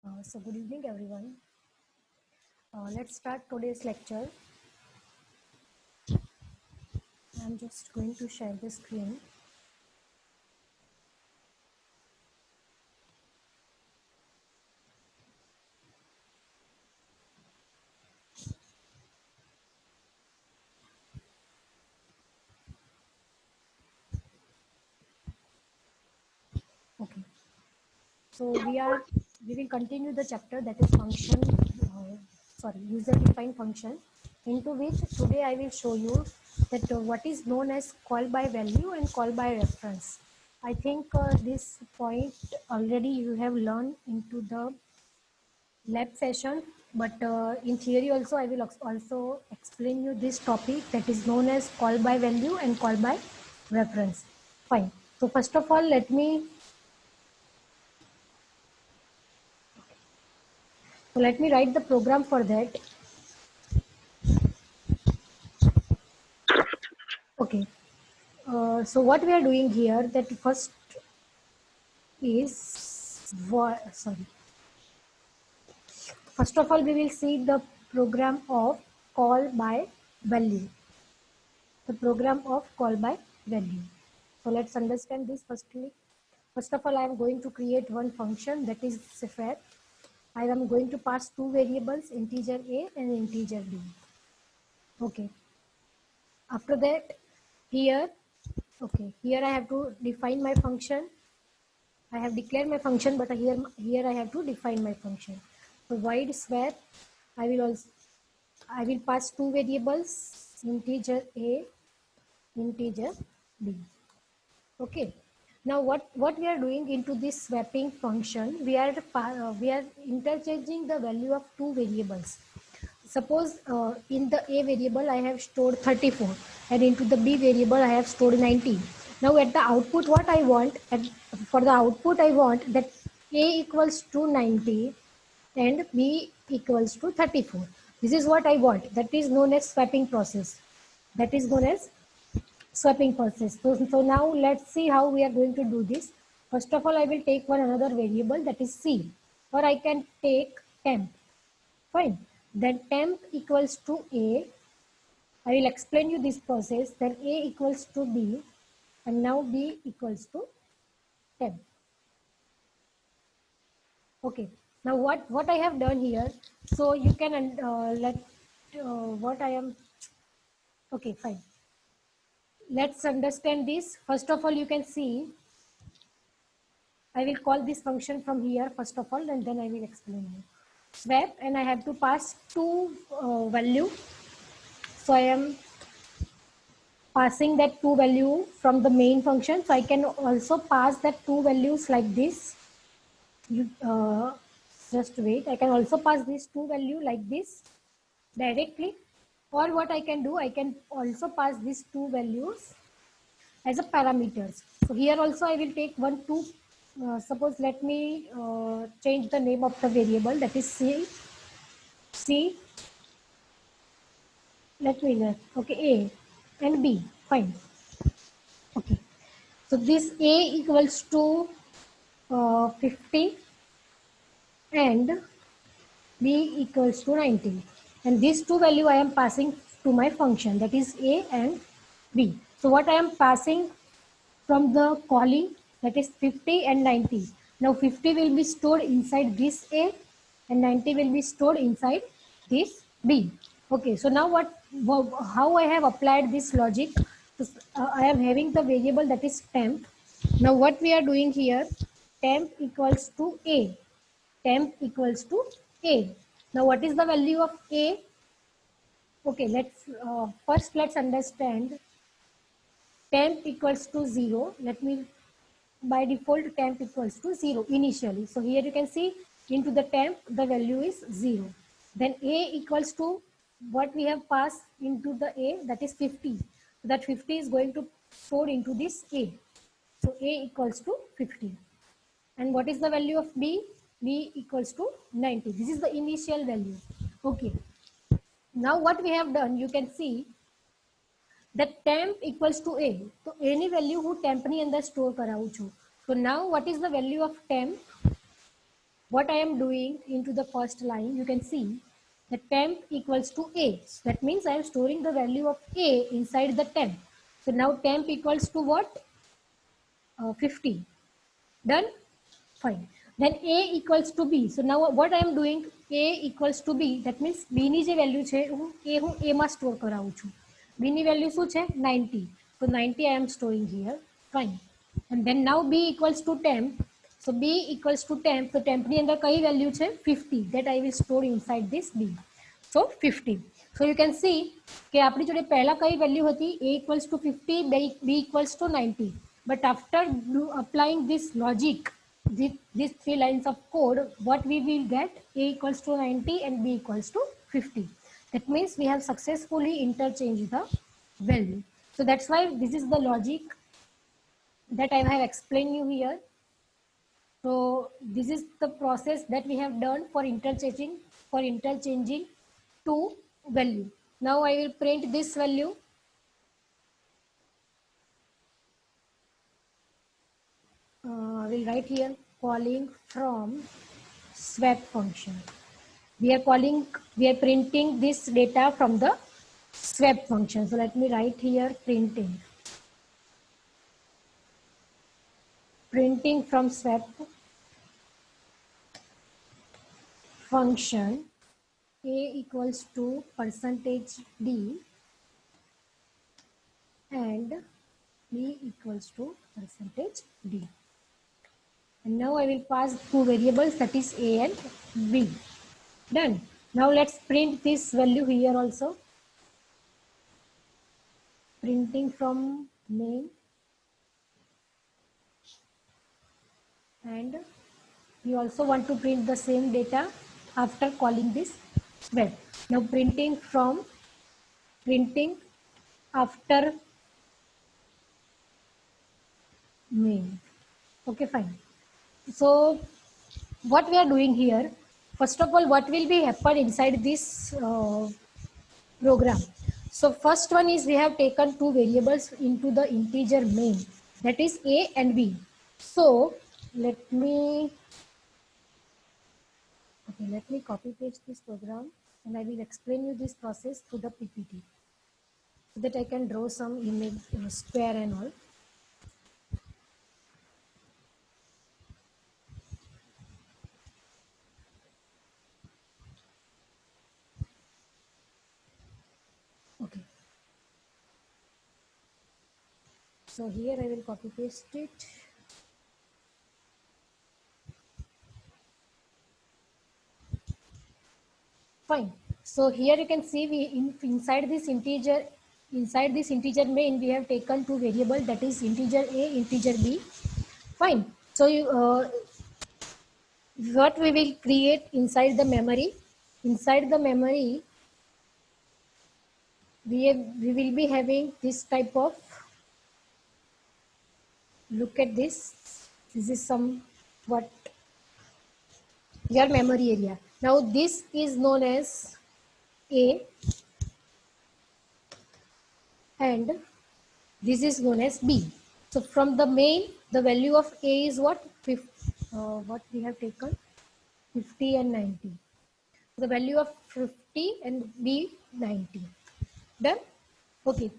So good evening everyone. Let's start today's lecture. I'm just going to share the screen. Okay. So we will continue the chapter that is user defined function, into which today I will show you that what is known as call by value and call by reference. I think this point already you have learned into the lab session, but in theory also I will also explain you this topic that is known as call by value and call by reference. Fine. So first of all, let me write the program for that. Okay. So what we are doing here, that first is sorry. First of all, we will see the program of call by value. The program of call by value. So let's understand this firstly. First of all, I am going to create one function, that is fetch. I am going to pass two variables, integer a and integer b. Okay. After that, here, here I have to define my function. I have declared my function, but here I have to define my function. So void swap, I will pass two variables, integer a, integer b. Okay. Now what we are doing into this swapping function, we are interchanging the value of two variables. Suppose in the a variable I have stored 34 and into the b variable I have stored 19. Now at the output what I want, for the output I want that a equals to 90 and b equals to 34. This is what I want. That is known as swapping process. That is known as swapping process. So now let's see how we are going to do this. First of all, I will take one another variable, that is c, or I can take temp. Fine. Then temp equals to a. I will explain you this process. Then a equals to b, and now b equals to temp. Okay. Now what I have done here, so you can let what I am. Okay, fine. Let's understand this. First of all, you can see I will call this function from here first of all, and then I will explain you. Swap, and I have to pass two value. So I am passing that two value from the main function. So I can also pass that two values like this. You just wait. I can also pass these two value like this directly. Or what I can do, I can also pass these two values as a parameters. So here also I will take one, two. Suppose let me change the name of the variable, that is C. Let me okay, A and B. Fine. Okay. So this A equals to 50 and B equals to 90. And these two value I am passing to my function, that is A and B. So what I am passing from the calling, that is 50 and 90. Now 50 will be stored inside this A and 90 will be stored inside this B. Okay, so now how I have applied this logic, I am having the variable that is temp. Now what we are doing here, temp equals to A. Temp equals to A. Now what is the value of A? Okay, let's understand temp equals to 0. Let me, by default temp equals to 0 initially. So here you can see into the temp the value is 0. Then A equals to what we have passed into the A, that is 50. So that 50 is going to store into this A. So A equals to 50. And what is the value of B? B equals to 90. This is the initial value. Okay. Now what we have done, you can see that temp equals to A. So any value who temp ની અંદર store કરાવું છું. So now what is the value of temp? what I am doing into the first line, you can see the temp equals to A. So that means I am storing the value of A inside the temp. So now temp equals to what? 50. Done? Fine. Then A equals to B. So now what I am doing, A equals to B. That means B ની જે value છે હું A માં store કરાવું છું. B ની value શું છે? 90. So 90 I am storing here. Fine. And then now B equals to temp. So B equals to temp. So temp ની અંદર કઈ value છે? 50. That I will store inside this B. So 50. So you can see કે આપણી જોડે પહેલા કઈ value હતી? A equals to 50, B equals to 90. But after applying this logic, these three lines of code, what we will get? A equals to 90 and B equals to 50. That means we have successfully interchanged the value. So that's why this is the logic that I have explained you here. So this is the process that we have done for interchanging two value. Now I will print this value. I will write here calling from swap function. We are printing this data from the swap function. So let me write here printing from swap function. A equals to %d and B equals to %d. And now I will pass two variables, that is A and B. Done. Now let's print this value here also. Printing from main, and we also want to print the same data after calling this swap. Now printing after main. Okay, fine. So what we are doing here, first of all, what will be happen inside this program? So first one is we have taken two variables into the integer main, that is A and B. So let me copy paste this program and I will explain you this process through the PPT so that I can draw some image, square and all. Okay. So here I will copy paste it. Fine. So here you can see inside this integer main we have taken two variables, that is integer A, integer B. Fine. So what we will create inside the memory? Inside the memory we will be having this type of, look at this. This is somewhat your memory area. Now this is known as A and this is known as B. So from the main, the value of A is what? What we have taken? 50 and 90. The value of 50 and B 90. Done? Okay.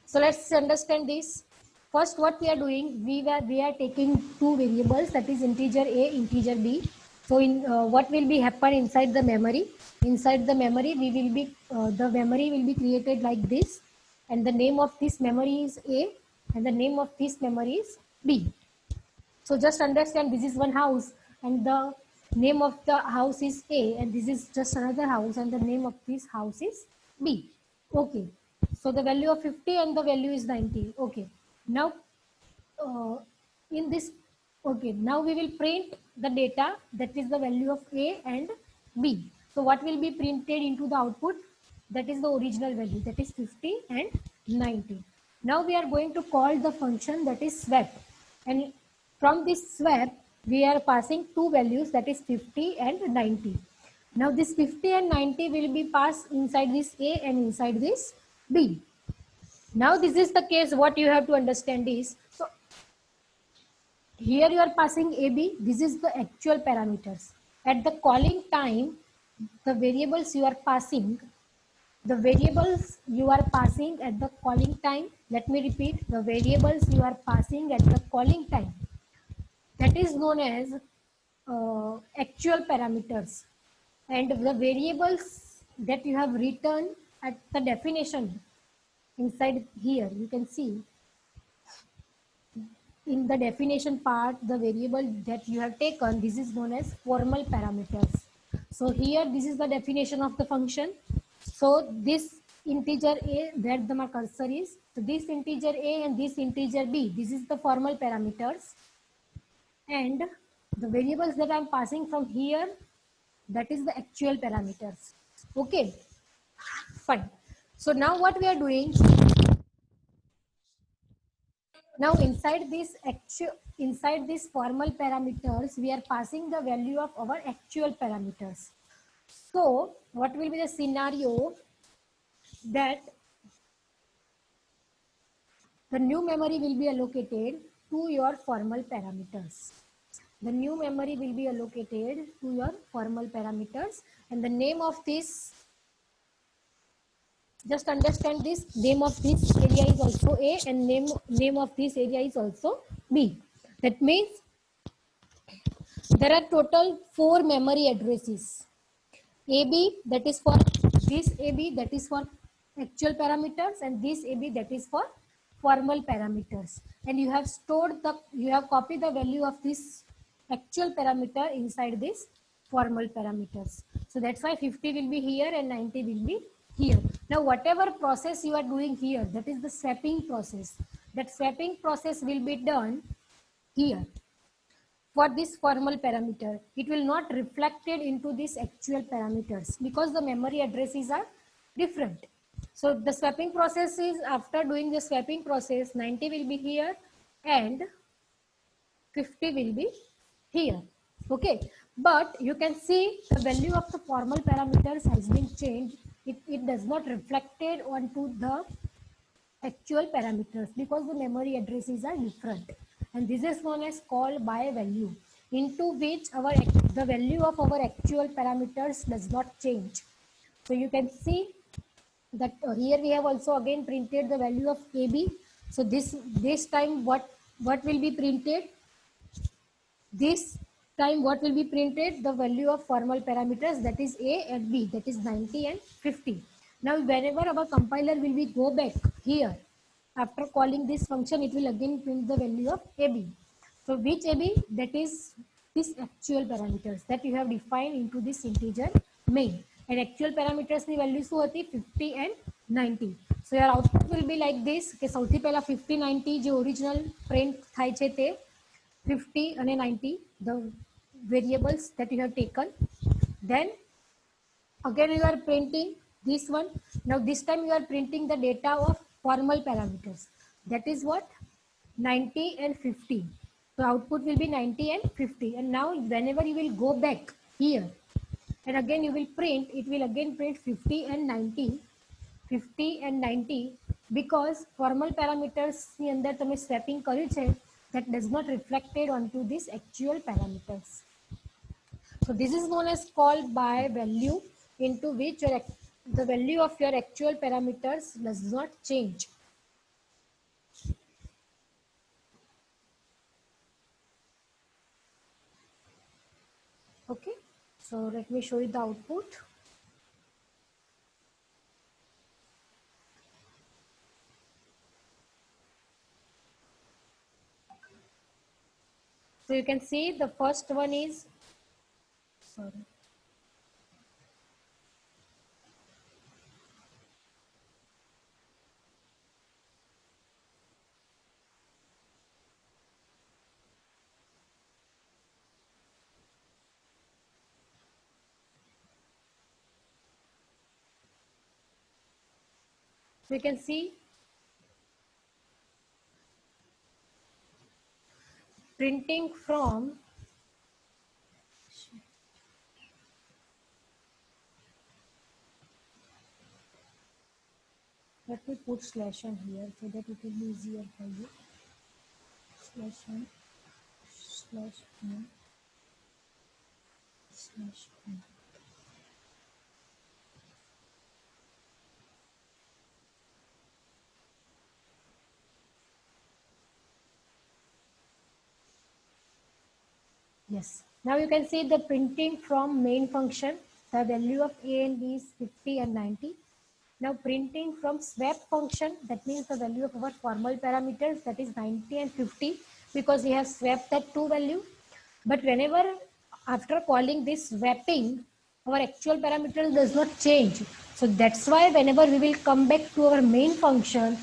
So let's understand this. First, what we are doing, we are taking two variables, that is integer A, integer B. So what will be happen inside the memory? Inside the memory, we will be the memory will be created like this, and the name of this memory is A, and the name of this memory is B. So just understand, this is one house, and the name of the house is A, and this is just another house, and the name of this house is B. Okay. So the value of 50 and the value is 90. Okay. Now in this, okay, now we will print the data, that is the value of A and B. So what will be printed into the output? That is the original value, that is 50 and 90. Now we are going to call the function, that is swap, and from this swap we are passing two values, that is 50 and 90. Now this 50 and 90 will be passed inside this A and inside this B. Now this is the case, what you have to understand is, so here you are passing AB. This is the actual parameters. At the calling time, the variables you are passing, the variables you are passing at the calling time, let me repeat, the variables you are passing at the calling time, that is known as actual parameters. And the variables that you have written at the definition inside here, you can see in the definition part, the variable that you have taken, this is known as formal parameters. So here, this is the definition of the function. So this integer a, where the my cursor is, so this integer a and this integer b, this is the formal parameters. And the variables that I'm passing from here, that is the actual parameters. Okay, fine. So now what we are doing, now inside this formal parameters, we are passing the value of our actual parameters. So what will be the scenario, that the new memory will be allocated to your formal parameters. The new memory will be allocated to your formal parameters, and the name of this, just understand this, name of this area is also A and name of this area is also B. That means there are total 4 memory addresses. AB, that is for this AB, that is for actual parameters, and this AB, that is for formal parameters. And you have copied the value of this actual parameter inside this formal parameters. So that's why 50 will be here and 90 will be here. Now whatever process you are doing here, that is the swapping process. That swapping process will be done here for this formal parameter. It will not reflected into these actual parameters because the memory addresses are different. So the swapping process is, after doing the swapping process, 90 will be here and 50 will be here. Okay, but you can see the value of the formal parameters has been changed. It does not reflected onto the actual parameters because the memory addresses are different, and this is known as call by value, into which the value of our actual parameters does not change. So you can see that here we have also again printed the value of AB. So this time what will be printed, this time what will be printed, the value of formal parameters, that is A and B, that is 90 and 50. Now whenever our compiler will be go back here, after calling this function, it will again print the value of AB. So which AB? That is this actual parameters that you have defined into this integer main. And actual parameters ની value શું હતી? 50 and 90. So your output will be like this, કે સૌથી પહેલા 50 90 જે original print થાય છે તે 50 and 90, the variables that you have taken. Then again you are printing this one. Now this time you are printing the data of formal parameters, that is what, 90 and 50. So output will be 90 and 50. And now whenever you will go back here and again you will print, it will again print 50 and 90, 50 and 90, because formal parameters ની અંદર તમે swapping કર્યું છે, that does not reflected onto these actual parameters. So this is known as call by value, into which the value of your actual parameters does not change. Okay, so let me show you the output. So you can see the first one is, sorry. So you can see printing from, let me put slash n here so that it will be easier for you. Slash n. slash n slash n. Yes. Now you can see the printing from main function. The value of a and b is 50 and 90. Now printing from swap function, that means the value of our formal parameters, that is 90 and 50, because we have swapped that two value. But whenever after calling this swapping, our actual parameter does not change. So that's why whenever we will come back to our main function,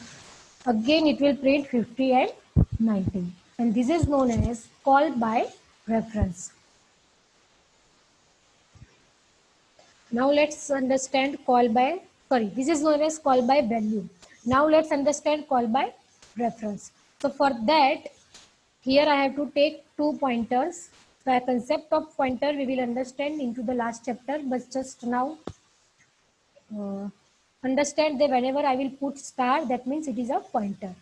again it will print 50 and 90. And this is known as call by reference. Now let's understand call by, this is known as call by value. Now let's understand call by reference. So for that, here I have to take two pointers. The concept of pointer we will understand into the last chapter, but just now understand that whenever I will put star, that means it is a pointer.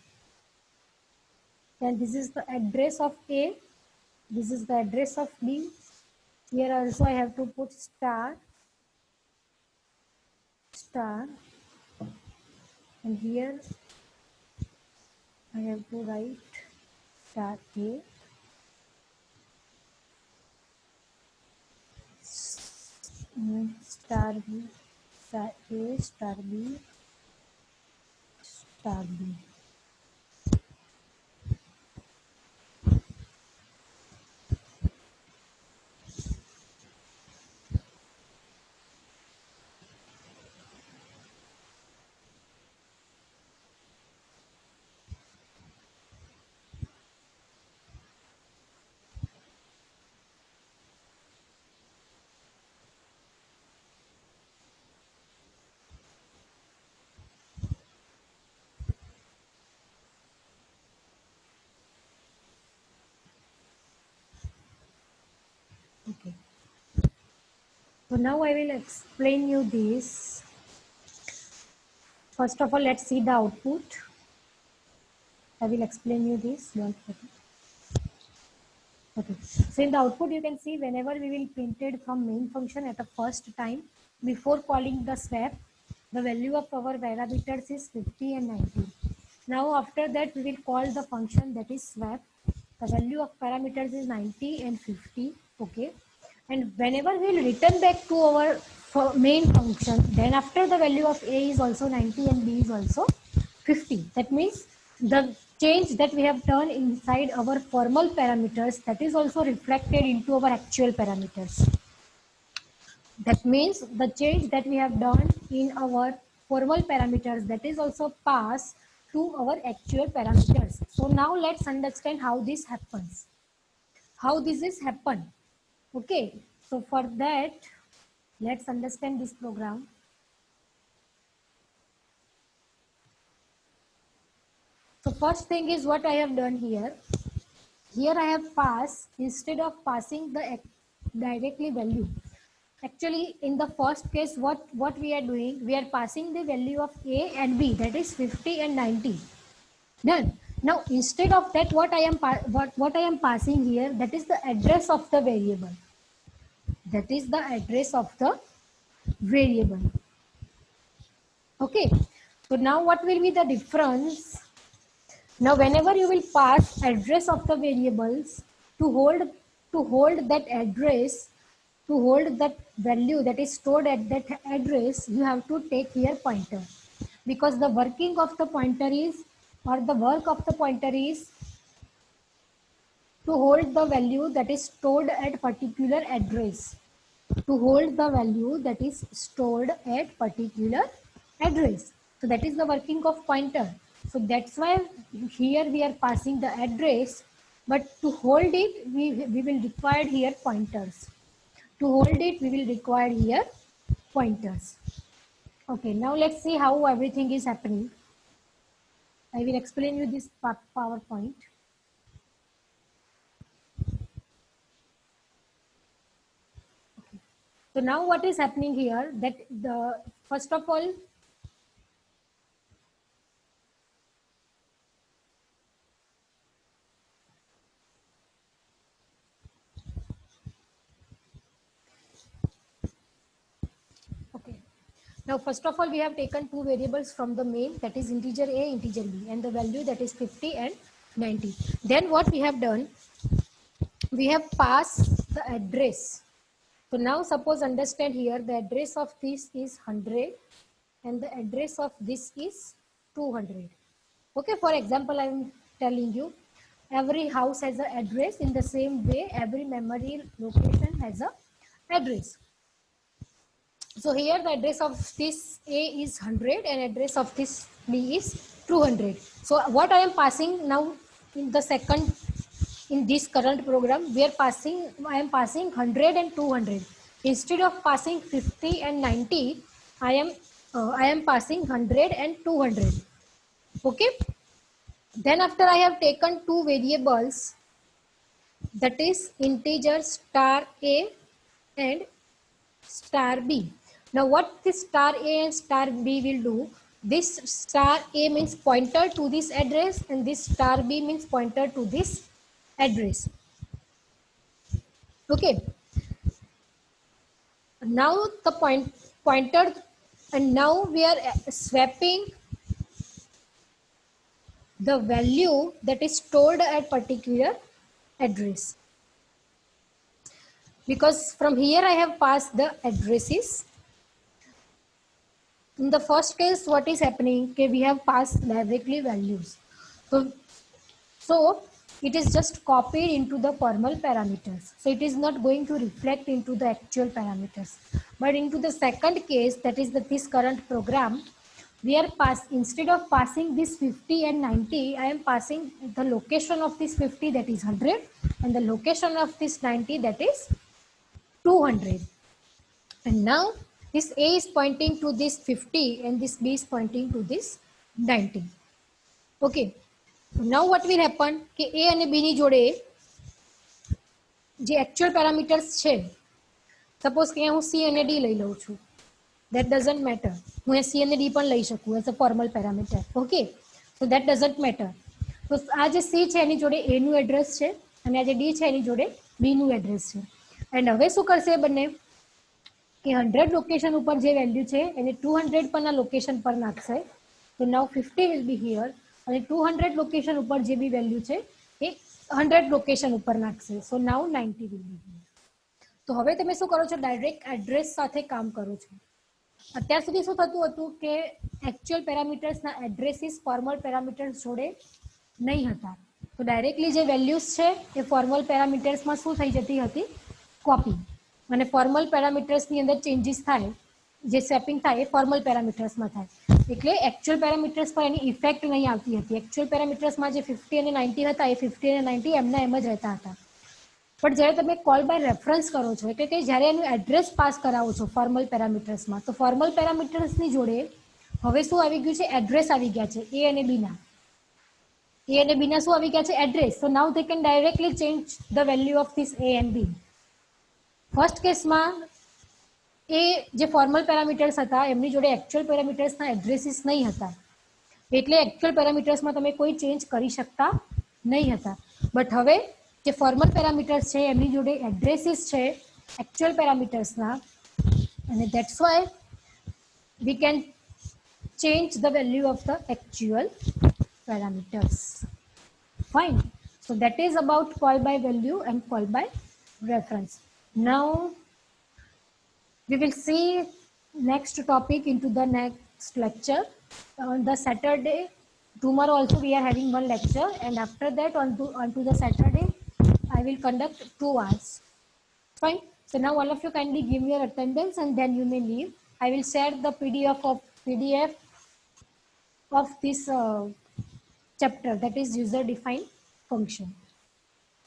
And this is the address of A. This is the address of B. Here also I have to put star, star, and here I have to write star A, star B, star A, star B, star B. Okay. So now I will explain you this. First of all, let's see the output. I will explain you this. Okay. So in the output, you can see whenever we will print it from main function at the first time, before calling the swap, the value of our parameters is 50 and 90. Now after that, we will call the function that is swap. The value of parameters is 90 and 50. Okay. And whenever we will return back to our main function, then after the value of a is also 90 and b is also 50. That means the change that we have done inside our formal parameters, that is also reflected into our actual parameters. That means the change that we have done in our formal parameters, that is also passed to our actual parameters. So now let's understand how this happens. How this is happen. Okay, so for that, let's understand this program. So first thing is what I have done here. Here I have passed, instead of passing the directly value. Actually, in the first case, what we are doing, we are passing the value of A and B, that is 50 and 90. Done. Now, instead of that, what I am passing here, that is the address of the variable. That is the address of the variable. Okay. So now what will be the difference? Now whenever you will pass address of the variables, to hold that address, to hold that value that is stored at that address, you have to take here pointer, because the working of the pointer is, or the work of the pointer is to hold the value that is stored at particular address. To hold the value that is stored at particular address. So that is the working of pointer. So that's why here we are passing the address, but to hold it, we will require here pointers. To hold it, we will require here pointers. Okay, now let's see how everything is happening. I will explain you this PowerPoint. So now what is happening here, that the first of all, Now, first of all, we have taken two variables from the main, that is integer a, integer b, and the value that is 50 and 90. Then what we have done, we have passed the address. So now suppose understand here, the address of this is 100 and the address of this is 200. Okay, for example, I am telling you, every house has an address. In the same way, every memory location has a address. So here the address of this A is 100 and address of this B is 200. So what I am passing now in the second, in this current program, I am passing 100 and 200. Instead of passing 50 and 90, I am passing 100 and 200. Okay. Then after I have taken two variables, that is integer star A and star B. Now what this star A and star B will do, this star A means pointer to this address and this star B means pointer to this address. Okay. Now the pointer, and now we are swapping the value that is stored at particular address. Because from here I have passed the addresses. In the first case, what is happening? Okay, we have passed directly values. So it is just copied into the formal parameters. So it is not going to reflect into the actual parameters. But into the second case, that is this current program, we are instead of passing this 50 and 90, I am passing the location of this 50, that is 100, and the location of this 90, that is 200. And now this A is pointing to this 50 and this B is pointing to this 90. Okay. Now what will happen? કે A અને B ની જોડે જે actual parameters છે, suppose કે હું C અને D લઈ લઉં છું. That doesn't matter. હું C અને D પણ લઈ શકું as a formal parameter. Okay. So that doesn't matter. તો આ જે C છે એની જોડે A નું એડ્રેસ છે અને આ જે D છે એની જોડે B નું એડ્રેસ છે. એન્ડ હવે શું કરશે બંને? કે 100 લોકેશન ઉપર જે વેલ્યુ છે એને 200 પરના લોકેશન પર નાખશે. તો now 50 will be here અને 200 લોકેશન ઉપર જે બી વેલ્યુ છે એ 100 લોકેશન ઉપર નાખશે. સો now 90 will be here. તો હવે તમે શું કરો છો? ડાયરેક્ટ એડ્રેસ સાથે કામ કરો છો. અત્યાર સુધી શું થતું હતું કે એક્ચ્યુઅલ પેરામીટર્સના એડ્રેસીસ ફોર્મલ પેરામીટર્સ જોડે નહીં હતા. તો ડાયરેક્ટલી જે વેલ્યુઝ છે એ ફોર્મલ પેરામીટર્સમાં શું થઈ જતી હતી? કોપી. અને ફોર્મલ પેરામીટર્સની અંદર ચેન્જીસ થાય, જે સ્વેપિંગ થાય એ ફોર્મલ પેરામીટર્સમાં થાય. એટલે એક્ચ્યુઅલ પેરામીટર્સ પર એની ઇફેક્ટ નહીં આવતી હતી. એક્ચ્યુઅલ પેરામીટર્સમાં જે 50 અને 90 હતા એ 50 અને 90 એમના એમ જ રહેતા હતા. પણ જ્યારે તમે કોલ બાય રેફરન્સ કરો છો, એટલે કે જ્યારે એનું એડ્રેસ પાસ કરાવો છો ફોર્મલ પેરામીટર્સમાં, તો ફોર્મલ પેરામીટર્સની જોડે હવે શું આવી ગયું છે? એડ્રેસ આવી ગયા છે એ અને બીના. એ અને બીના શું આવી ગયા છે? Address. So now they can directly change the value of this A and B. First કેસમાં એ જે ફોર્મલ પેરામીટર્સ હતા એમની જોડે એક્ચ્યુઅલ પેરામીટર્સના એડ્રેસીસ નહીં હતા, એટલે એક્ચ્યુઅલ પેરામીટર્સમાં તમે કોઈ ચેન્જ કરી શકતા નહીં હતા. બટ હવે જે ફોર્મલ પેરામીટર્સ છે એમની જોડે એડ્રેસીસ છે એક્ચ્યુઅલ પેરામીટર્સના, અને that's why we can change the value of the actual parameters. Fine. So that is about call by value and call by reference. Now we will see next topic into the next lecture on the Saturday. Tomorrow also we are having one lecture, and after that on to the Saturday I will conduct 2 hours. Fine. So now all of you kindly give your attendance and then you may leave. I will share the PDF of this chapter, that is user defined function.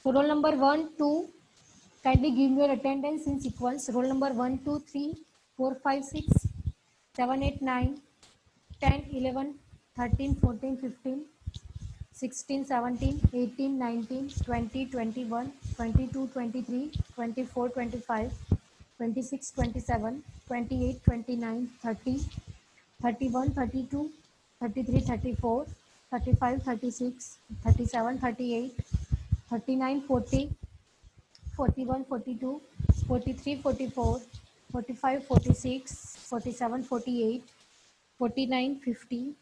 So roll number 1, 2, kindly give your attendance in sequence. Roll number 1, 2, 3, 4, 5, 6, 7, 8, 9, 10, 11, 13, 14, 15, 16, 17, 18, 19, 20, 21, 22, 23, 24, 25, 26, 27, 28, 29, 30, 31, 32, 33, 34, 35, 36, 37, 38, 39, 40, 41, 42, 43, 44, 45, 46, 47, 48, 49, 50,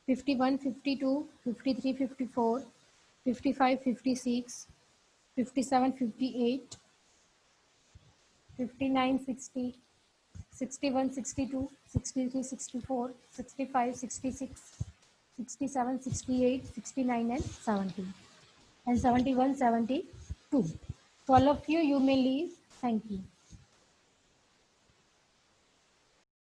51, 52, 53, 54, 55, 56, 57, 58, 59, 60, 61, 62, 63, 64, 65, 66, 67, 68, 69, and 70, and 71, 72. So all of you, you may leave. Thank you.